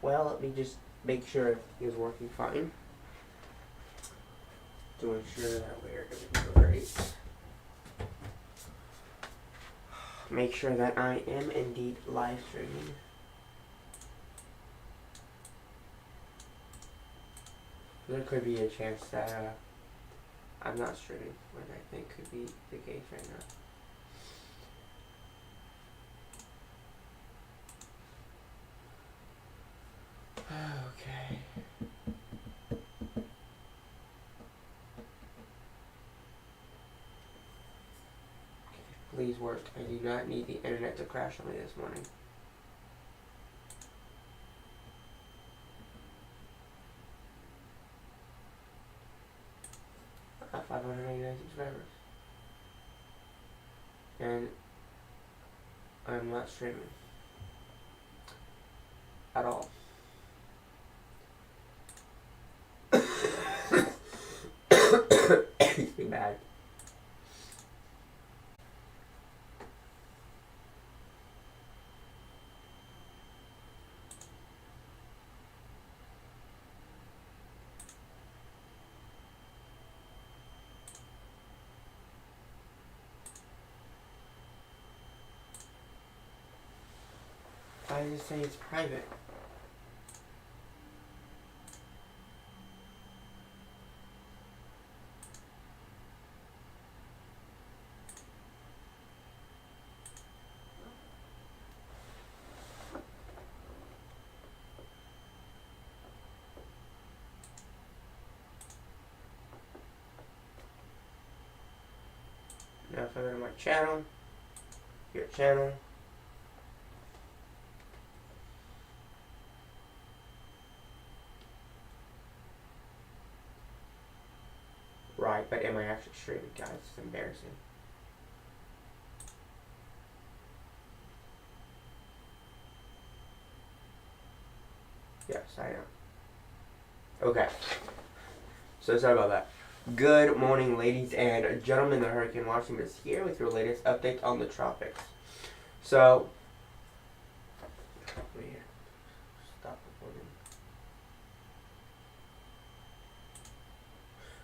Well, let me just make sure everything is working fine. To ensure that we're going to be great. Make sure that I am indeed live streaming. There could be a chance that I'm not streaming, which I think could be the case right now. Okay. Please work. I do not need the internet to crash on me this morning. I have 599 subscribers. And I'm not streaming. At all. It's been bad. Why does it say it's private? Now if I go to my channel, your channel, right, but am I actually streaming, guys? It's embarrassing. Yes, I am. Okay. So sorry about that. Good morning, ladies and gentlemen. The Hurricane Watching is here with your latest update on the tropics. So, let me stop recording.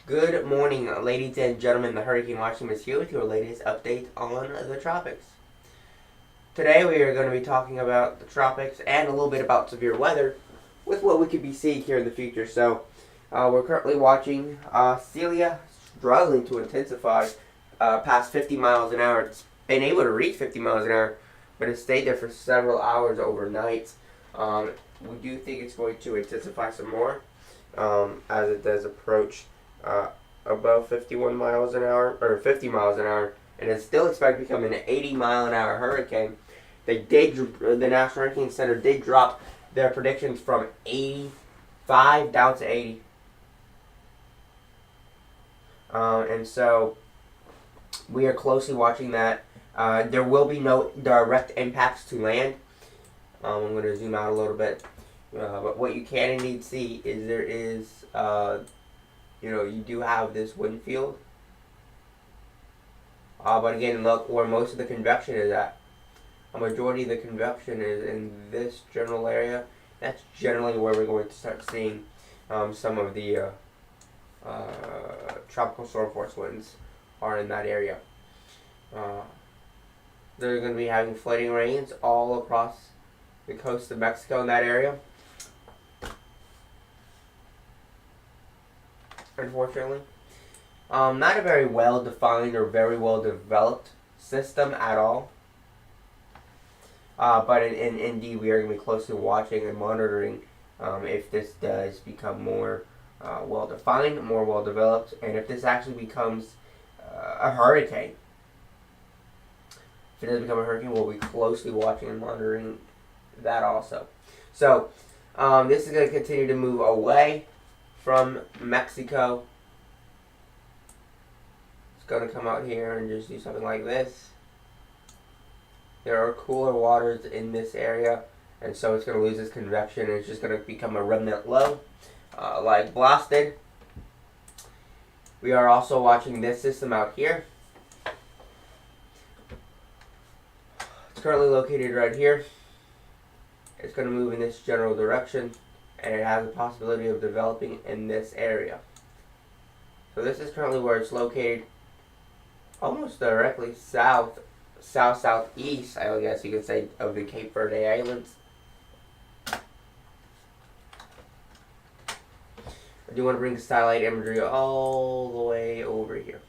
Good morning, ladies and gentlemen. The Hurricane Watching is here with your latest update on the tropics. Today we are going to be talking about the tropics and a little bit about severe weather with what we could be seeing here in the future. So, we're currently watching Celia struggling to intensify past 50 miles an hour. It's been able to reach 50 miles an hour, but it stayed there for several hours overnight. We do think it's going to intensify some more as it does approach above 51 miles an hour, or 50 miles an hour, and it's still expected to become an 80 mile an hour hurricane. The National Hurricane Center did drop their predictions from 85 down to 80. And so we are closely watching that. There will be no direct impacts to land. I'm going to zoom out a little bit. But what you can indeed see is there is, you do have this wind field. But again, look where most of the convection is at. A majority of the convection is in this general area. That's generally where we're going to start seeing some of the tropical storm force winds are in that area. They're going to be having flooding rains all across the coast of Mexico in that area. Unfortunately. Not a very well defined or very well developed system at all. But indeed, we are going to be closely watching and monitoring if this does become more well-defined, more well-developed, and if this actually becomes a hurricane. If it does become a hurricane, we'll be closely watching and monitoring that also. So, this is going to continue to move away from Mexico. It's going to come out here and just do something like this. There are cooler waters in this area, and so it's going to lose its convection, and it's just going to become a remnant low, like blasted. We are also watching this system out here. It's currently located right here. it's going to move in this general direction, and it has a possibility of developing in this area. So this is currently where it's located, almost directly southeast, I guess you could say, of the Cape Verde Islands. I do want to bring the satellite imagery all the way over here.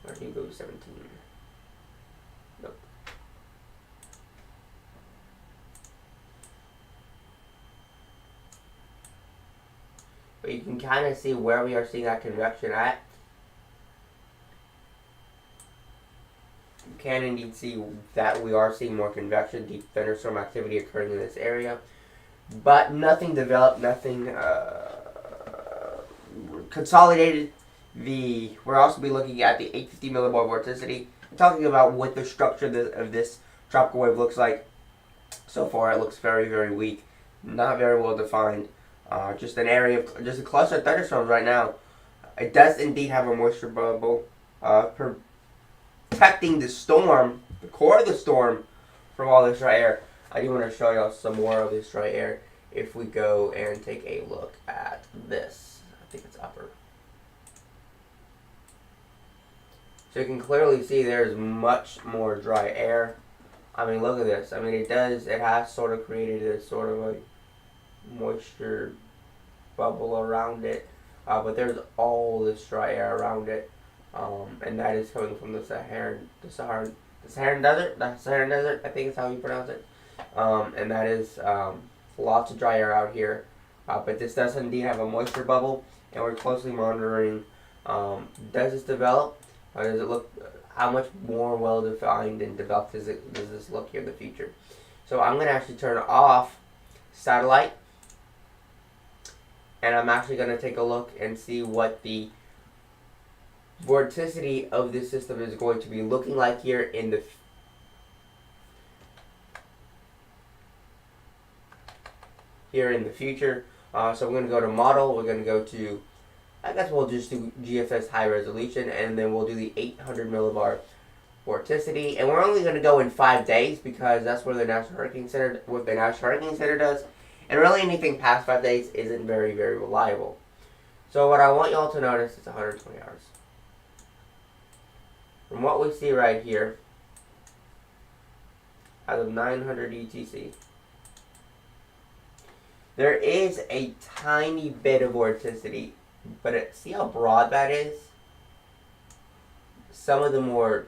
Where do you go, 17? Nope. But you can kind of see where we are seeing that convection at. You can indeed see that we are seeing more convection, deep thunderstorm activity occurring in this area. But nothing developed, nothing consolidated. We're also be looking at the 850 millibar vorticity, talking about what the structure of this tropical wave looks like. So far, it looks very, very weak, not very well defined. Just an area of just a cluster of thunderstorms right now. It does indeed have a moisture bubble protecting the storm, the core of the storm, from all this dry air. I do want to show y'all some more of this dry air if we go and take a look at this. I think it's upper. So you can clearly see there's much more dry air. I mean, look at this. I mean, it has sort of created a sort of a moisture bubble around it. But there's all this dry air around it. And that is coming from the Saharan Desert, I think is how you pronounce it. And that is lots of dry air out here. But this does indeed have a moisture bubble, and we're closely monitoring. Does this develop? Does it look? How much more well defined and developed does this look here in the future? So I'm going to actually turn off satellite, and I'm actually going to take a look and see what the vorticity of this system is going to be looking like here in the future. So we're going to go to model. We're going to go to, I guess we'll just do GFS high resolution, and then we'll do the 800 millibar vorticity. And we're only going to go in 5 days because that's what the National Hurricane Center does. And really anything past 5 days isn't very, very reliable. So what I want y'all to notice is 120 hours. From what we see right here, out of 900 UTC, there is a tiny bit of vorticity, but see how broad that is? Some of the more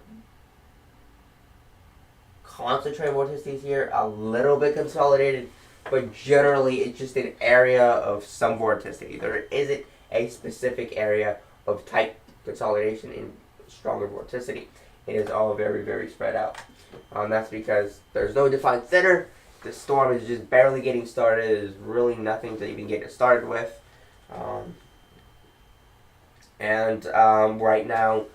concentrated vorticities here, a little bit consolidated, but generally it's just an area of some vorticity. There isn't a specific area of tight consolidation in stronger vorticity. It is all very, very spread out. That's because there's no defined center. The storm is just barely getting started. There's really nothing to even get it started with. Right now,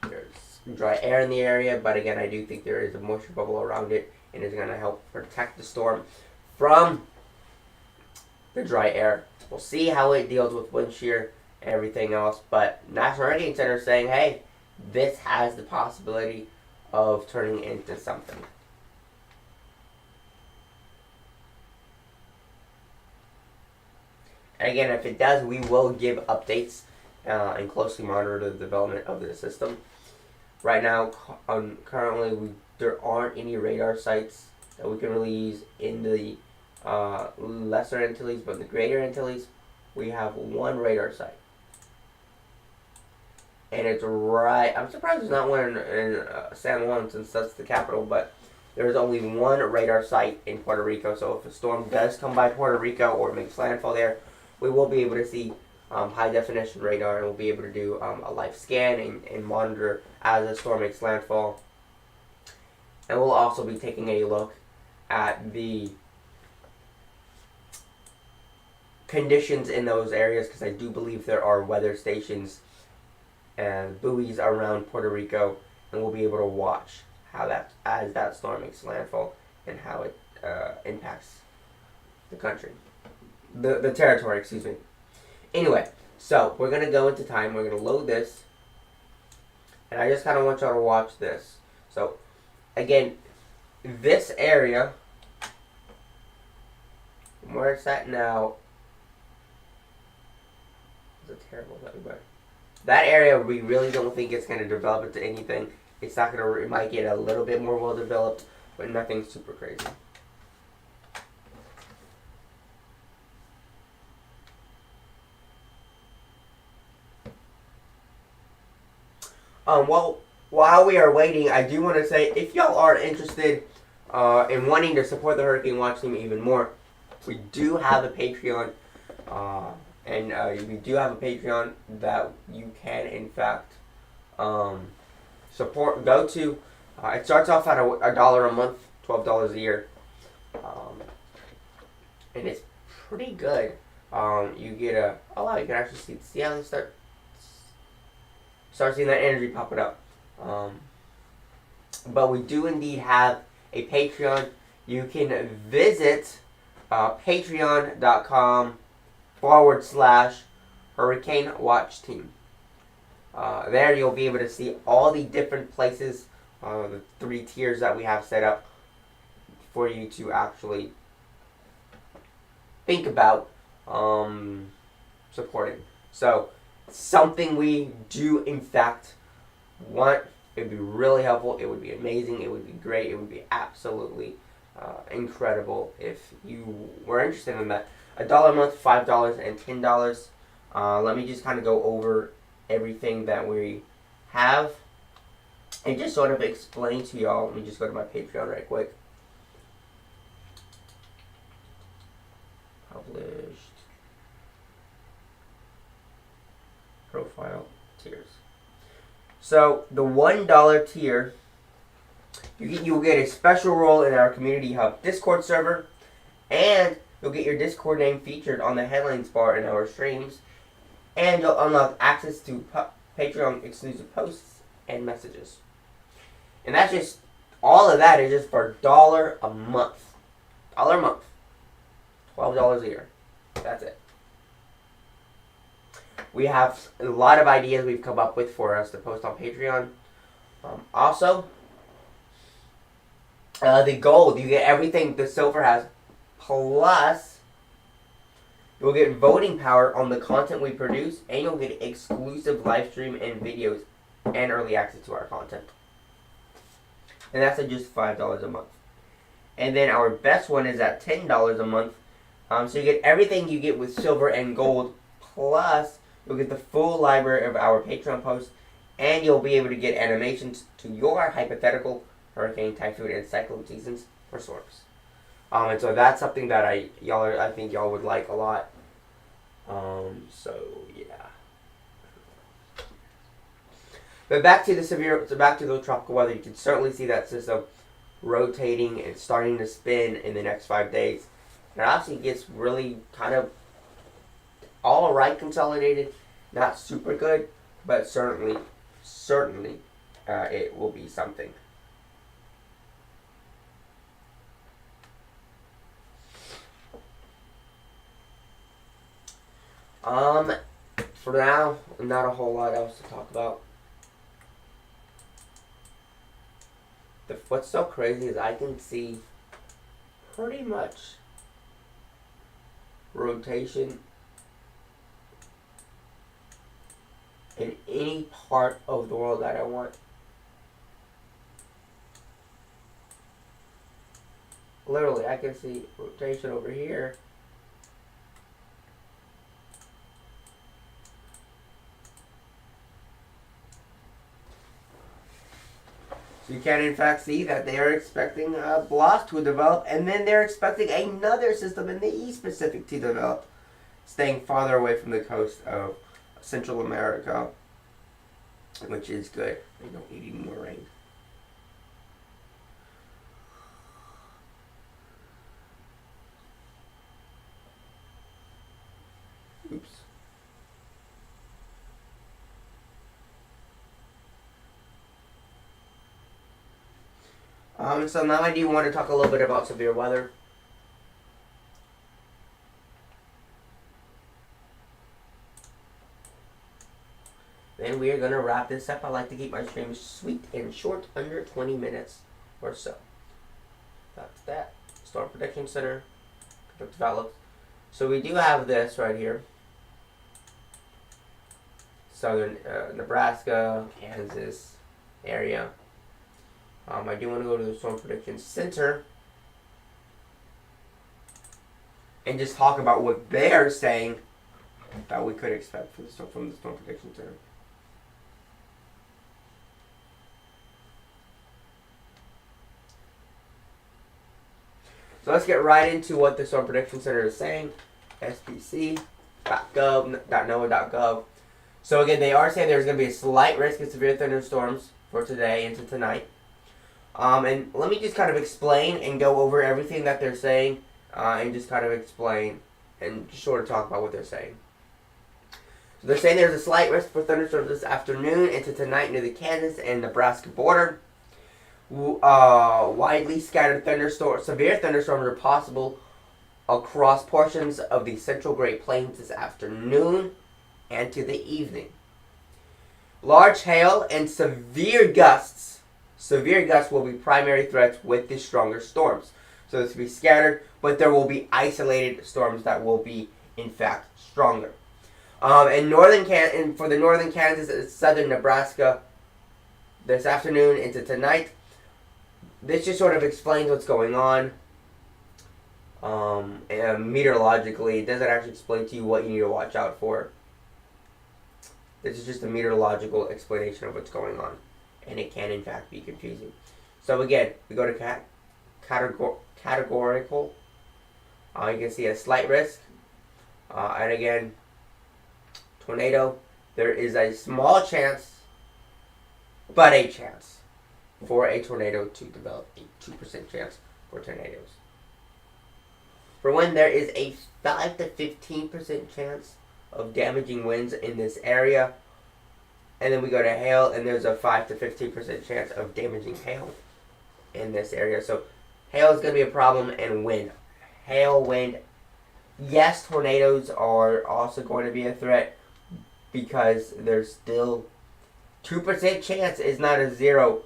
there's dry air in the area, but again, I do think there is a moisture bubble around it, and it's going to help protect the storm from the dry air. We'll see how it deals with wind shear and everything else, but National Hurricane Center is saying, hey, this has the possibility of turning into something. And again, if it does, we will give updates and closely monitor the development of the system. Right now, currently, there aren't any radar sites that we can really use in the Lesser Antilles, but in the Greater Antilles, we have one radar site. And it's right, I'm surprised there's not one in San Juan, since that's the capital, but there's only one radar site in Puerto Rico. So if a storm does come by Puerto Rico or makes landfall there, we will be able to see high definition radar, and we'll be able to do a live scan and monitor as the storm makes landfall. And we'll also be taking a look at the conditions in those areas, because I do believe there are weather stations and buoys around Puerto Rico, and we'll be able to watch how as that storm makes landfall and how it impacts the country, the territory, excuse me. Anyway, so we're gonna go into time. We're gonna load this, and I just kind of want y'all to watch this. So again, this area, where it's at now, is a terrible thing, that area we really don't think it's going to develop into anything. It's not going to. It might get a little bit more well developed, but nothing super crazy. Well, while we are waiting, I do want to say, if y'all are interested in wanting to support the Hurricane Watch Team even more, we do have a Patreon, and we do have a Patreon that you can, in fact, support. Go to. It starts off at $1 a month, $12 a year, and it's pretty good. You get a. Oh wow! You can actually see how they start seeing that energy popping up. But we do indeed have a Patreon. You can visit patreon.com/Hurricane Watch Team. There you'll be able to see all the different places, the 3 tiers that we have set up for you to actually think about supporting. So, something we do in fact want. It would be really helpful. It would be amazing. It would be great. It would be absolutely incredible if you were interested in that. $1 a month, $5, and $10. Let me just kind of go over everything that we have and just sort of explain to y'all. Let me just go to my Patreon right quick. Published. Profile tiers. So the $1 tier, you'll get a special role in our Community Hub Discord server, and you'll get your Discord name featured on the headlines bar in our streams, and you'll unlock access to Patreon exclusive posts and messages. And that's just, all of that is just for $1 a month. $1 a month. $12 a year. That's it. We have a lot of ideas we've come up with for us to post on Patreon. Also, the gold, you get everything the silver has, plus you'll get voting power on the content we produce, and you'll get exclusive live stream and videos and early access to our content. And that's at just $5 a month. And then our best one is at $10 a month. So you get everything you get with silver and gold, plus you'll get the full library of our Patreon posts, and you'll be able to get animations to your hypothetical hurricane, typhoon, and cyclone seasons for storms. And so that's something that I think y'all would like a lot. So yeah. But back to the tropical weather, you can certainly see that system rotating and starting to spin in the next 5 days. And it obviously gets really kind of all right consolidated, not super good, but certainly it will be something. For now, not a whole lot else to talk about. What's so crazy is I can see pretty much rotation in any part of the world that I want. Literally, I can see rotation over here. So you can in fact see that they are expecting a block to develop, and then they're expecting another system in the East Pacific to develop, staying farther away from the coast of Central America, which is good. They don't need any more rain. Oops. So now I do want to talk a little bit about severe weather. Then we are going to wrap this up. I like to keep my streams sweet and short, under 20 minutes or so. That's that. Storm Prediction Center develops. So we do have this right here. Southern Nebraska, Kansas area. I do want to go to the Storm Prediction Center and just talk about what they're saying that we could expect from the Storm Prediction Center. So let's get right into what the Storm Prediction Center is saying. SPC.gov.noaa.gov. So again, they are saying there's going to be a slight risk of severe thunderstorms for today into tonight. And let me just kind of explain and go over everything that they're saying, and just kind of explain and just sort of talk about what they're saying. So they're saying there's a slight risk for thunderstorms this afternoon into tonight near the Kansas and Nebraska border. Widely scattered severe thunderstorms are possible across portions of the central Great Plains this afternoon and to the evening. Large hail and severe gusts will be primary threats with the stronger storms. So this will be scattered, but there will be isolated storms that will be, in fact, stronger. For the northern Kansas and southern Nebraska this afternoon into tonight, this just sort of explains what's going on. And meteorologically, it doesn't actually explain to you what you need to watch out for. This is just a meteorological explanation of what's going on, and it can in fact be confusing. So again, we go to categorical. You can see a slight risk, and again, tornado. There is a small chance, but a chance for a tornado to develop. A 2% chance for tornadoes. For wind, there is a 5 to 15% chance of damaging winds in this area. And then we go to hail, and there's a 5 to 15% chance of damaging hail in this area. So hail is going to be a problem, and wind. Hail, wind. Yes, tornadoes are also going to be a threat because there's still 2% chance is not a 0%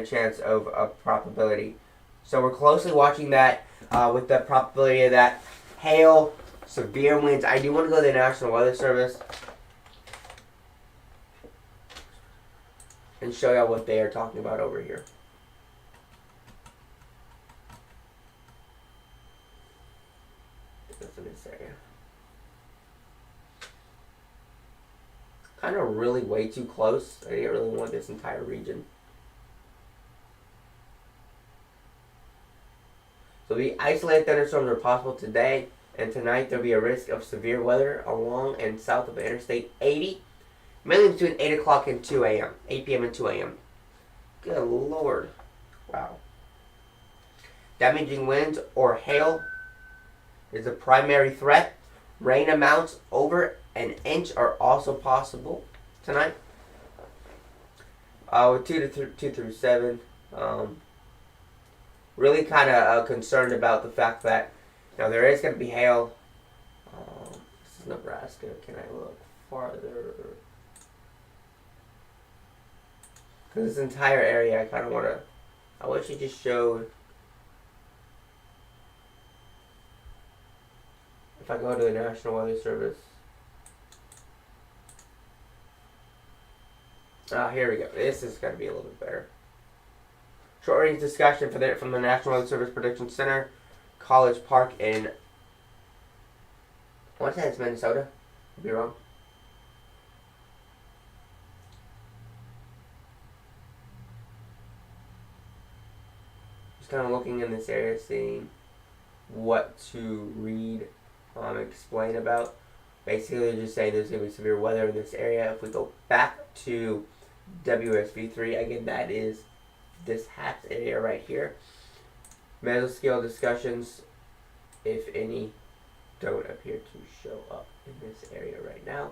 chance of a probability. So we're closely watching that with the probability of that hail, severe winds. I do want to go to the National Weather Service and show you what they are talking about over here. That's in this area. Kind of really way too close. I didn't really want this entire region. So the isolated thunderstorms are possible today and tonight. There'll be a risk of severe weather along and south of Interstate 80, mainly between 8 o'clock and 2 a.m., 8 p.m. and 2 a.m. Good Lord. Wow. Damaging winds or hail is a primary threat. Rain amounts over an inch are also possible tonight. With 2 through 7. Really kind of concerned about the fact that there is going to be hail. This is Nebraska. Can I look farther? Because this entire area, I kind of want to. I wish it just showed. If I go to the National Weather Service. Here we go. This is going to be a little bit better. Short range discussion from the National Weather Service Prediction Center, College Park in. I want to say it's Minnesota. Could be wrong. Just kind of looking in this area, seeing what to read, explain about. Basically, they're just saying there's going to be severe weather in this area. If we go back to WSV3, again, that is this HAPS area right here. Mesoscale discussions, if any, don't appear to show up in this area right now.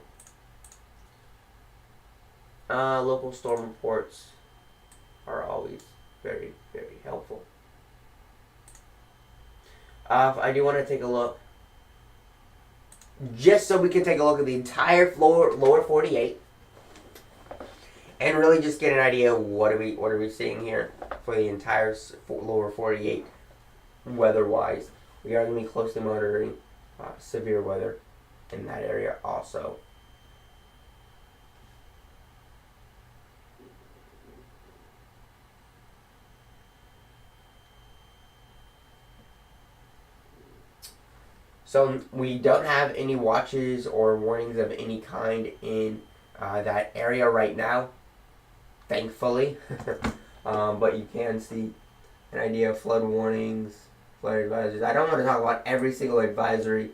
Local storm reports are always very, very helpful. I do want to take a look, just so we can take a look at the entire lower 48, and really just get an idea of what are we seeing here for the entire lower 48 weather-wise. We are going to be closely monitoring severe weather in that area also. So we don't have any watches or warnings of any kind in that area right now, thankfully. But you can see an idea of flood warnings, flood advisories. I don't want to talk about every single advisory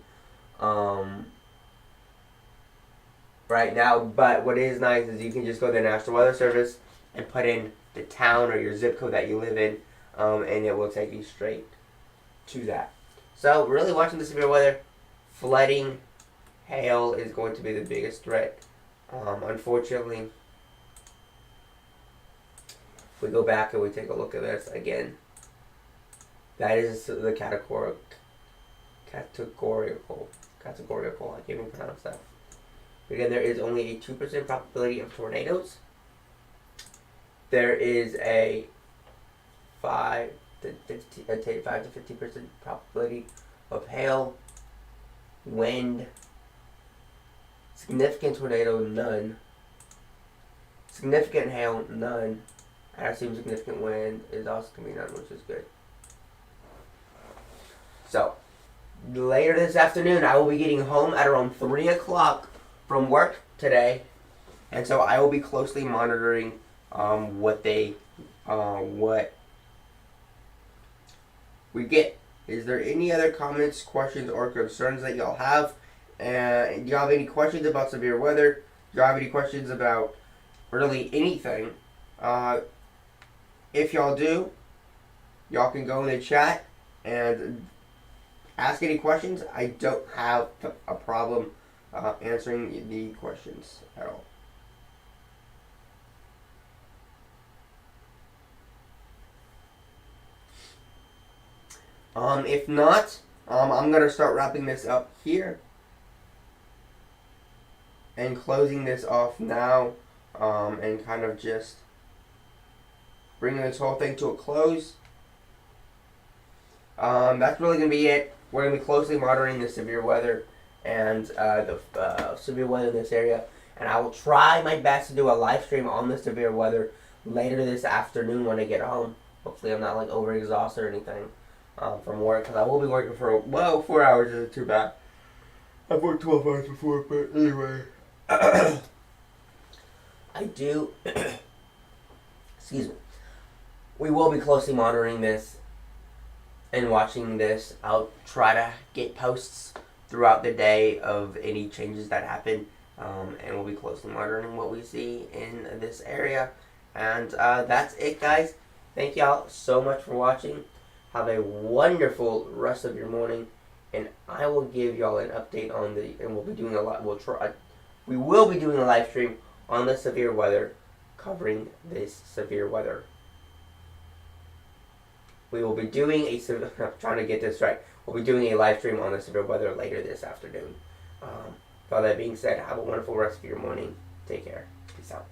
right now, but what is nice is you can just go to the National Weather Service and put in the town or your zip code that you live in, and it will take you straight to that. So, really watching the severe weather, flooding, hail is going to be the biggest threat. Unfortunately, if we go back and we take a look at this again, that is the categorical, I can't even pronounce that. Again, there is only a 2% probability of tornadoes. There is a 5 to 50% probability of hail, wind, significant tornado, none. Significant hail, none. I assume significant wind is also going to be none, which is good. So, later this afternoon, I will be getting home at around 3 o'clock from work today. And so I will be closely monitoring what we get. Is there any other comments, questions, or concerns that y'all have? And do y'all have any questions about severe weather? Do y'all have any questions about really anything? If y'all do, y'all can go in the chat and ask any questions. I don't have a problem answering the questions at all. If not, I'm going to start wrapping this up here and closing this off now, and kind of just bringing this whole thing to a close. That's really going to be it. We're going to be closely monitoring the severe weather and the severe weather in this area, and I will try my best to do a live stream on the severe weather later this afternoon when I get home. Hopefully I'm not like overexhausted or anything from work, because I will be working for 4 hours isn't too bad. I've worked 12 hours before, but anyway. I do excuse me. We will be closely monitoring this and watching this. I'll try to get posts throughout the day of any changes that happen, and we'll be closely monitoring what we see in this area. And that's it, guys. Thank y'all so much for watching. Have a wonderful rest of your morning, and I will give y'all an update on and we'll be doing we will be doing a live stream on the severe weather, covering this severe weather. We will be doing I'm trying to get this right. We'll be doing a live stream on the severe weather later this afternoon. With all that being said, have a wonderful rest of your morning. Take care. Peace out.